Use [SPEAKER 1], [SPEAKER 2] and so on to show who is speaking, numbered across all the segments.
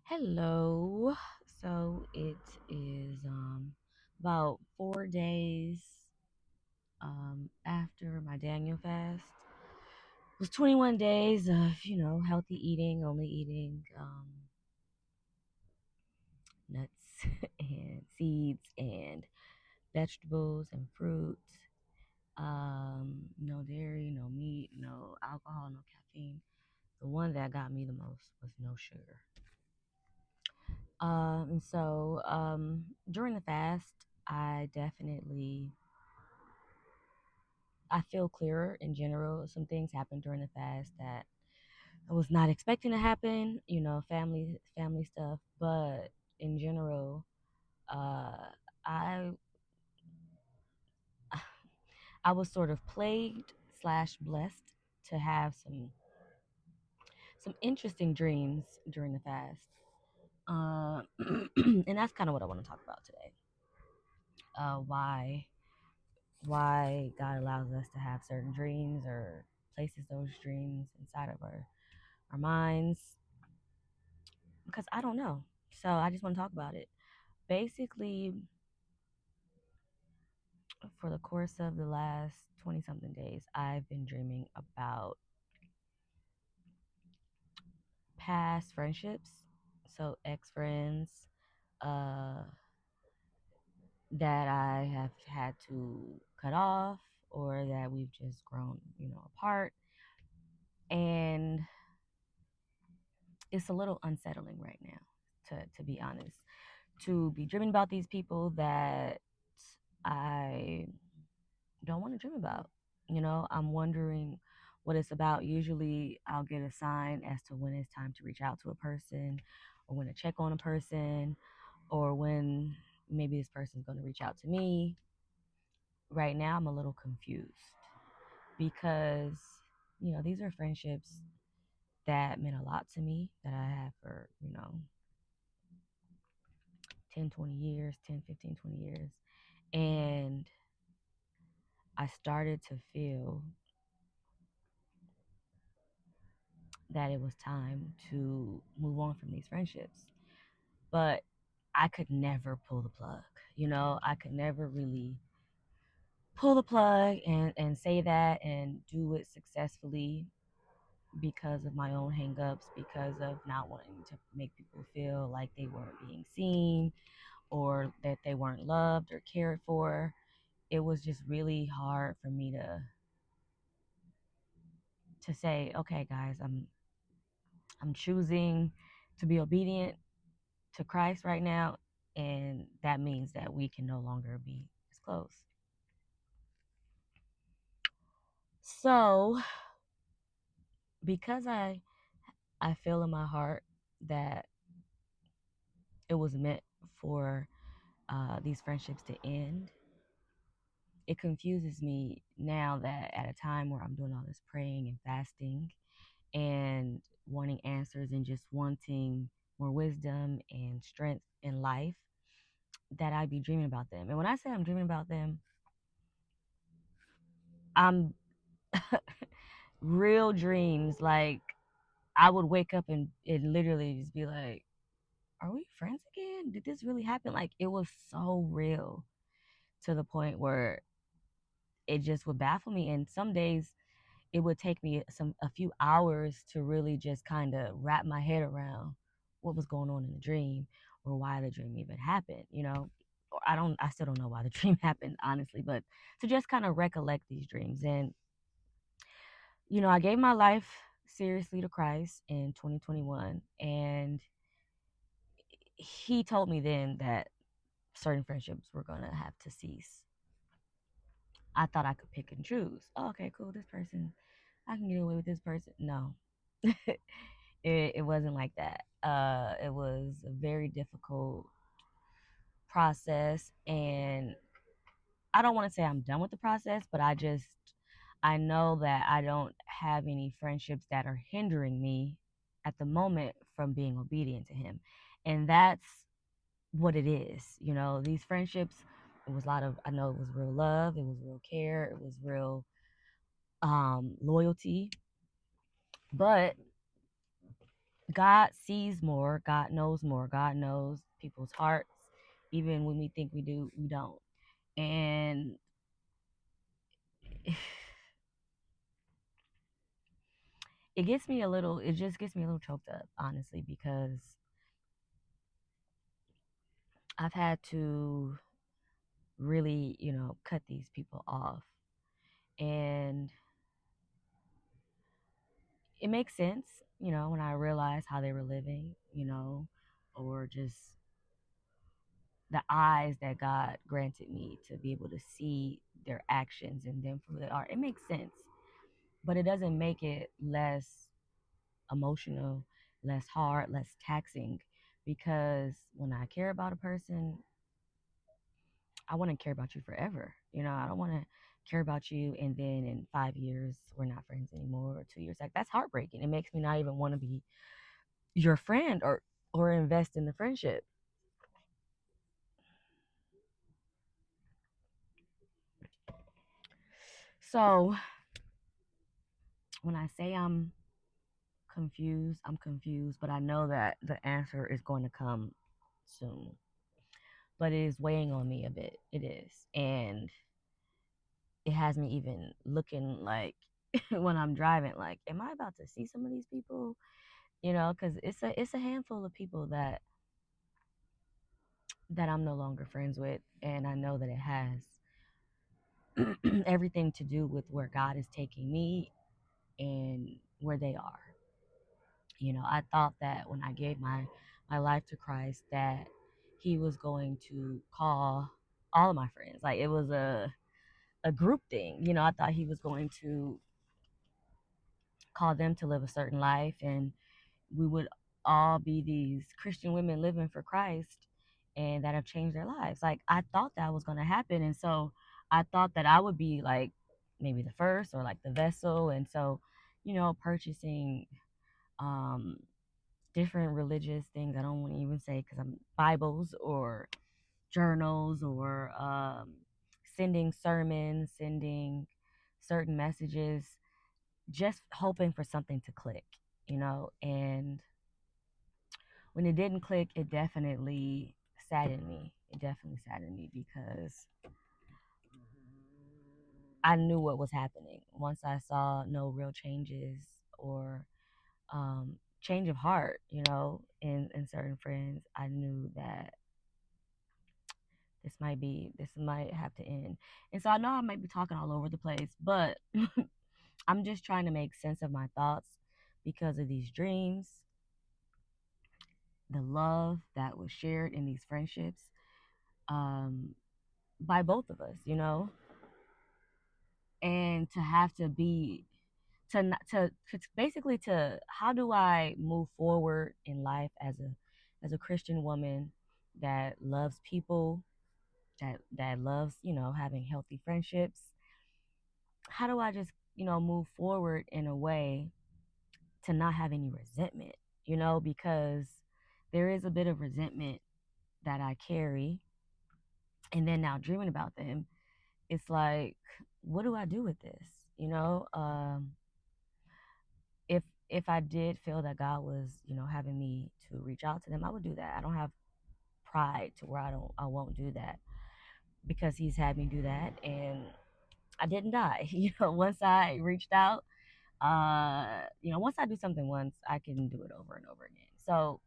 [SPEAKER 1] Hello. So it is about 4 days after my Daniel fast. It was 21 days of, healthy eating, only eating nuts and seeds and vegetables and fruits. No dairy, no meat, no alcohol, no caffeine. The one that got me the most was no sugar. And so during the fast, I definitely I feel clearer in general. Some things happened during the fast that I was not expecting to happen, family stuff, but in general, uh I I was sort of plagued slash blessed to have some interesting dreams during the fast. Uh, and that's kind of what I want to talk about today. Why God allows us to have certain dreams or places those dreams inside of our minds, because I don't know. So I just want to talk about it. Basically, for the course of the last 20 something days, I've been dreaming about past friendships. So ex friends uh, that I have had to cut off or that we've just grown, apart. And it's a little unsettling right now, to be honest, to be dreaming about these people that I don't want to dream about. I'm wondering what it's about. Usually I'll get a sign as to when it's time to reach out to a person or when to check on a person or when maybe this person's going to reach out to me. Right now I'm a little confused because these are friendships that meant a lot to me that I have for 10, 20 years, 10, 15, 20 years. And I started to feel that it was time to move on from these friendships. But I could never pull the plug. I could never really pull the plug and say that and do it successfully because of my own hangups, because of not wanting to make people feel like they weren't being seen or that they weren't loved or cared for. It was just really hard for me to say, okay, guys, I'm choosing to be obedient to Christ right now, and that means that we can no longer be as close. So, because I feel in my heart that it was meant for these friendships to end, it confuses me now that at a time where I'm doing all this praying and fasting and wanting answers and just wanting more wisdom and strength in life, that I be dreaming about them. And when I say I'm dreaming about them, I'm real dreams. Like I would wake up and literally just be like, are we friends again? Did this really happen? Like it was so real to the point where it just would baffle me. And some days it would take me a few hours to really just kind of wrap my head around what was going on in the dream or why the dream even happened, Or I still don't know why the dream happened, honestly, but to just kind of recollect these dreams. And I gave my life seriously to Christ in 2021, and he told me then that certain friendships were going to have to cease. I thought I could pick and choose. Oh, okay, cool. This person, I can get away with this person. No, it wasn't like that. It was a very difficult process, and I don't want to say I'm done with the process, but I know that I don't have any friendships that are hindering me at the moment from being obedient to him. And that's what it is. These friendships, it was a lot of, I know it was real love, it was real care, it was real loyalty. But God sees more, God knows more, God knows people's hearts. Even when we think we do, we don't. And it just gets me a little choked up, honestly, because I've had to really, cut these people off. And it makes sense, when I realize how they were living, or just the eyes that God granted me to be able to see their actions and them for who they are. It makes sense, but it doesn't make it less emotional, less hard, less taxing. Because when I care about a person, I want to care about you forever. I don't want to care about you and then in 5 years we're not friends anymore, or 2 years. Like, that's heartbreaking. It makes me not even want to be your friend or invest in the friendship. So when I say I'm confused, but I know that the answer is going to come soon. But it is weighing on me a bit. It is. And it has me even looking like when I'm driving, like, am I about to see some of these people? Because it's a handful of people that I'm no longer friends with, and I know that it has everything to do with where God is taking me and where they are. I thought that when I gave my life to Christ, that He was going to call all of my friends. Like, it was a group thing. I thought He was going to call them to live a certain life, and we would all be these Christian women living for Christ and that have changed their lives. Like, I thought that was going to happen. And so I thought that I would be like maybe the first or like the vessel. And so, purchasing um, different religious things. I don't want to even say, because I'm Bibles or journals, or sending sermons, sending certain messages, just hoping for something to click, and when it didn't click, it definitely saddened me. It definitely saddened me because I knew what was happening. Once I saw no real changes or change of heart, in certain friends, I knew that this might have to end. And so I know I might be talking all over the place, but I'm just trying to make sense of my thoughts because of these dreams, the love that was shared in these friendships, um, by both of us, and to have to be to not to basically, to how do I move forward in life as a Christian woman that loves people, that loves, having healthy friendships. How do I just, move forward in a way to not have any resentment, because there is a bit of resentment that I carry. And then now dreaming about them, it's like, what do I do with this? You know, if I did feel that God was, having me to reach out to them, I would do that. I don't have pride to where I won't do that, because He's had me do that, and I didn't die. Once I reached out, once I do something once, I can do it over and over again. So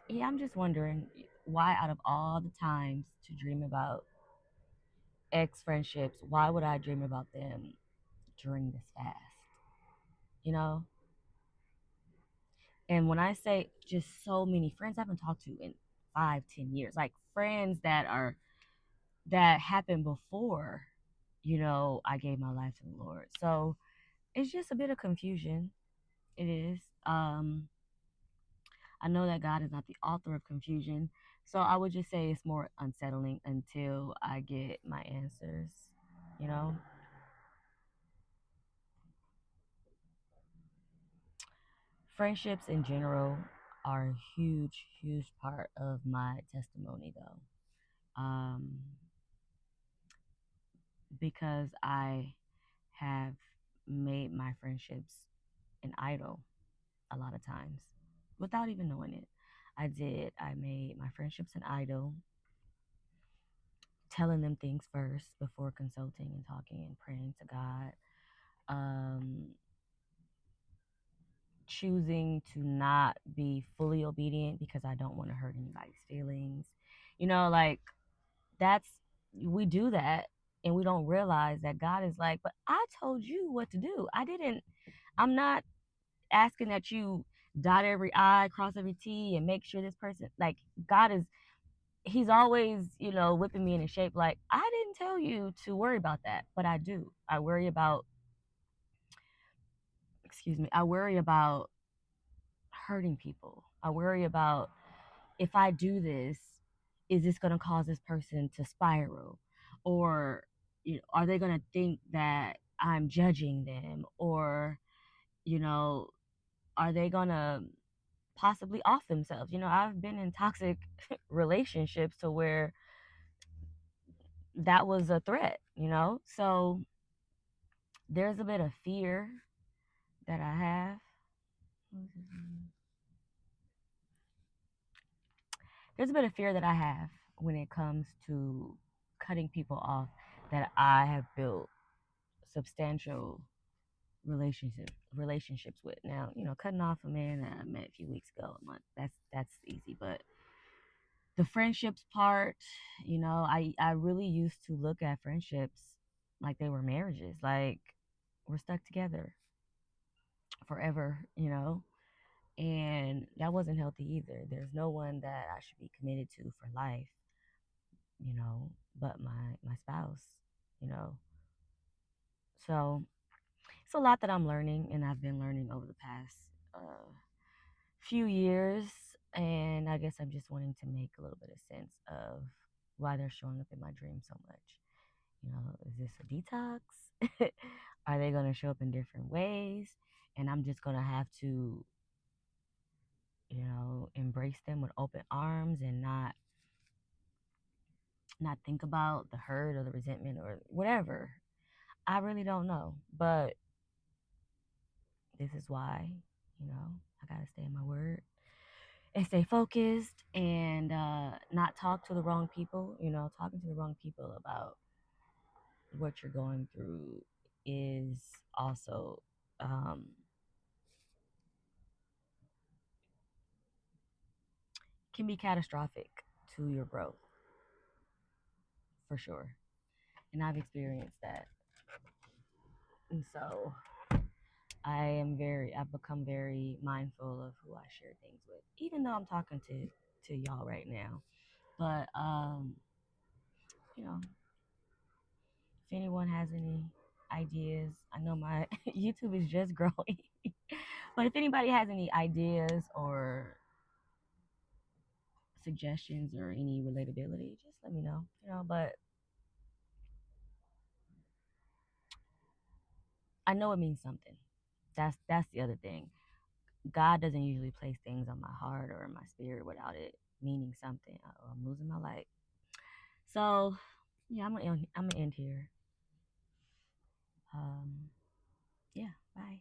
[SPEAKER 1] yeah, I'm just wondering why, out of all the times to dream about ex friendships, why would I dream about them during this fast? You know, and when I say just so many friends I haven't talked to in 5, 10 years, like friends that happened before, I gave my life to the Lord. So it's just a bit of confusion. It is. I know that God is not the author of confusion. So I would just say it's more unsettling until I get my answers, you know? Friendships in general are a huge, huge part of my testimony, though. Because I have made my friendships an idol. a lot of times without even knowing it. I did. I made my friendships an idol, telling them things first before consulting and talking and praying to God. Um, choosing to not be fully obedient because I don't want to hurt anybody's feelings. Like that's we do that and we don't realize that God is like, but I told you what to do. I'm not asking that you dot every I, cross every T, and make sure this person, like, God is, He's always, whipping me into shape. Like, I didn't tell you to worry about that, but I do. I worry about hurting people. I worry about, if I do this, is this going to cause this person to spiral? Or are they going to think that I'm judging them? Or, you know, are they going to possibly off themselves? I've been in toxic relationships to where that was a threat. So there's a bit of fear that I have. There's a bit of fear that I have when it comes to cutting people off that I have built substantial relationships with. Now, cutting off a man that I met a few weeks ago, a month, that's easy. But the friendships part, I really used to look at friendships like they were marriages. Like, we're stuck together forever. And that wasn't healthy either. There's no one that I should be committed to for life, but my spouse, you know. So it's a lot that I'm learning, and I've been learning over the past few years. And I guess I'm just wanting to make a little bit of sense of why they're showing up in my dreams so much. Is this a detox? Are they going to show up in different ways? And I'm just going to have to, embrace them with open arms and not think about the hurt or the resentment or whatever. I really don't know. But this is why, I got to stay in my word and stay focused and not talk to the wrong people. Talking to the wrong people about what you're going through is also can be catastrophic to your growth, for sure. And I've experienced that. And so I've become very mindful of who I share things with, even though I'm talking to y'all right now. But you know, if anyone has any ideas, I know my YouTube is just growing. But if anybody has any ideas or suggestions or any relatability, just let me know. But I know it means something. That's the other thing. God doesn't usually place things on my heart or in my spirit without it meaning something. I'm losing my light. So yeah, I'm gonna end here. Yeah, bye.